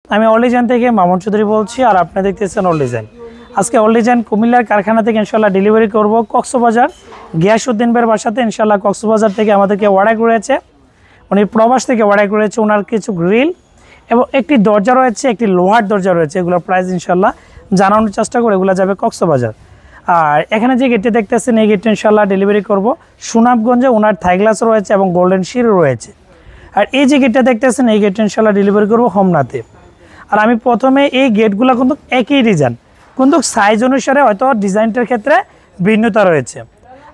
আমি all design থেকে মামুন চৌধুরী বলছি, আর আপনি দেখতেছেন অল ডিজাইন। আজকে অল ডিজাইন কুমিল্লার কারখানা থেকে ইনশাল্লাহ ডেলিভারি করব কক্সবাজার গিয়াসউদ্দিন ভাইয়ের বাসাতে। ইনশাল্লাহ কক্সবাজার থেকে আমাদেরকে অর্ডার করেছে, উনি প্রবাস থেকে অর্ডার করেছে। ওনার কিছু গ্রিল এবং একটি দরজা রয়েছে, একটি লোহার দরজা রয়েছে। এগুলোর প্রাইস ইনশাল্লাহ জানানোর চেষ্টা করে, এগুলো যাবে কক্সবাজার। আর এখানে যে গেটটি দেখতেছেন এই গেটটি ইনশাল্লাহ ডেলিভারি করব সুনামগঞ্জে। ওনার থাই গ্লাস রয়েছে এবং গোল্ডেন শিরও রয়েছে। আর এই যে গেটটা দেখতেছেন এই গেটটি ইনশাল্লাহ ডেলিভারি করব হোমনাতে। আর আমি প্রথমে এই গেটগুলো কিন্তু একই ডিজাইন, কিন্তু সাইজ অনুসারে হয়তো ডিজাইনটার ক্ষেত্রে ভিন্নতা রয়েছে।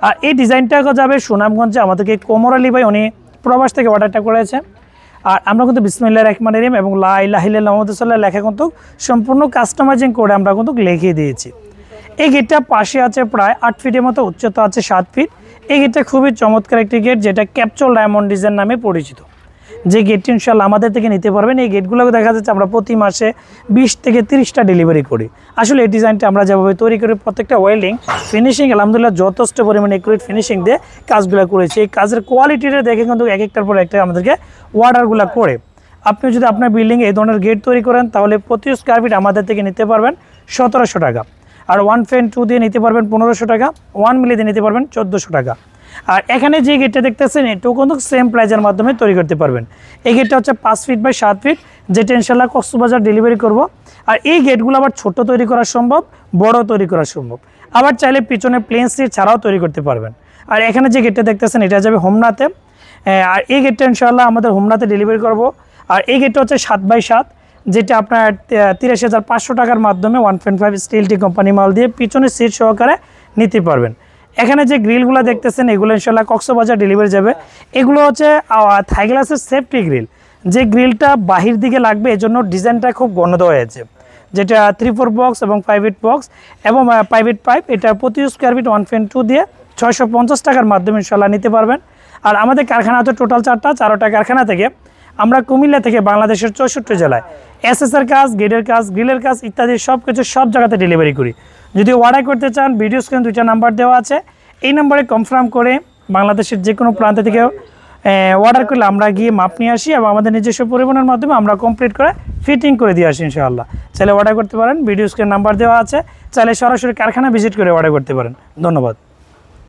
আর এই ডিজাইনটা যাবে সুনামগঞ্জে। আমাদেরকে কোমর আলী ভাই উনি প্রবাস থেকে অর্ডারটা করেছে। আর আমরা কিন্তু বিসমিল্লাহির রহমানির রহিম এবং লা ইলাহা ইল্লাল্লাহ মুহাম্মাদুর রাসূলুল্লাহ লেখা কিন্তু সম্পূর্ণ কাস্টমাইজিং করে আমরা কিন্তু লিখে দিয়েছি। এই গেটটা পাশে আছে প্রায় 8 ফিটের মতো, উচ্চতা আছে 7 ফিট। এই গেটটা খুবই চমৎকার একটি গেট, যেটা ক্যাপচুল ডায়মন্ড ডিজাইন নামে পরিচিত। যে গেটটি ইনশাল্লাহ আমাদের থেকে নিতে পারবেন। এই গেটগুলো দেখা যাচ্ছে আমরা প্রতি মাসে 20 থেকে 30টা ডেলিভারি করি। আসলে এই ডিজাইনটা আমরা যেভাবে তৈরি করি, প্রত্যেকটা ওয়েল্ডিং ফিনিশিং আলহামদুলিল্লাহ যথেষ্ট পরিমাণে একুরেট ফিনিশিং দিয়ে কাজগুলো করেছি। এই কাজের কোয়ালিটিটা দেখে কিন্তু এক একটার পর একটা আমাদেরকে অর্ডারগুলো করে। আপনি যদি আপনার বিল্ডিংয়ে এই ধরনের গেট তৈরি করেন তাহলে প্রতি স্কোয়ার ফিট আমাদের থেকে নিতে পারবেন 1700 টাকা। আর 1 ফেন 2 দিয়ে নিতে পারবেন 1500 টাকা, 1 মিলি দিয়ে নিতে পারবেন 1400 টাকা। আর এখানে যে গেটটা দেখতেছেন এটাও কিন্তু সেম প্রাইজের মাধ্যমে তৈরি করতে পারবেন। এই গেটটা হচ্ছে 5 ফিট বাই 7 ফিট, যেটা ইনশাল্লাহ কক্সবাজার ডেলিভারি করব। আর এই গেটগুলো আবার ছোট তৈরি করা সম্ভব, বড় তৈরি করা সম্ভব। আবার চাইলে পিছনে প্লেন সিট ছাড়াও তৈরি করতে পারবেন। আর এখানে যে গেটটা দেখতেছেন এটা যাবে হোমনাতে। আর এই গেটটা ইনশাল্লাহ আমাদের হোমনাতে ডেলিভারি করব। আর এই গেটটা হচ্ছে 7 বাই 7, যেটা আপনার 83,500 টাকার মাধ্যমে 1.5 স্টিল টি কোম্পানি মাল দিয়ে পিছনে সিট সহকারে নিতে পারবেন। এখানে যে গ্রিলগুলো দেখতেছেন এগুলো ইনশাল্লাহ কক্সবাজার ডেলিভারি যাবে। এগুলো হচ্ছে থাই গ্লাসের সেফটি গ্রিল। যে গ্রিলটা বাহির দিকে লাগবে এজন্য ডিজাইনটা খুব ঘন দেওয়া হয়েছে, যেটা 3/4 বক্স এবং 5/8 বক্স এবং 5/8 পাইপ। এটা প্রতি স্কোয়ার ফিট 1 ফেন 2 দিয়ে 650 টাকার মাধ্যমে ইনশাল্লাহ নিতে পারবেন। আর আমাদের কারখানা তো টোটাল 4টা কারখানা থেকে আমরা কুমিল্লা থেকে বাংলাদেশের 64 জেলায় এসএসের কাজ, গেটের কাজ, গ্রিলের কাজ ইত্যাদি সব জায়গাতে ডেলিভারি করি। যদি অর্ডার করতে চান ভিডিও স্ক্রিনে 2টা নাম্বার দেওয়া আছে, এই নাম্বারে কনফার্ম করে বাংলাদেশের যে কোনো প্রান্ত থেকে অর্ডার করলে আমরা গিয়ে মাপ নিয়ে আসি এবং আমাদের নিজস্ব পরিবহনের মাধ্যমে আমরা কমপ্লিট করে ফিটিং করে দিয়ে আসি ইনশাআল্লাহ। চাইলে অর্ডার করতে পারেন, ভিডিও স্ক্রিনে নাম্বার দেওয়া আছে। চাইলে সরাসরি কারখানা ভিজিট করে অর্ডার করতে পারেন। ধন্যবাদ।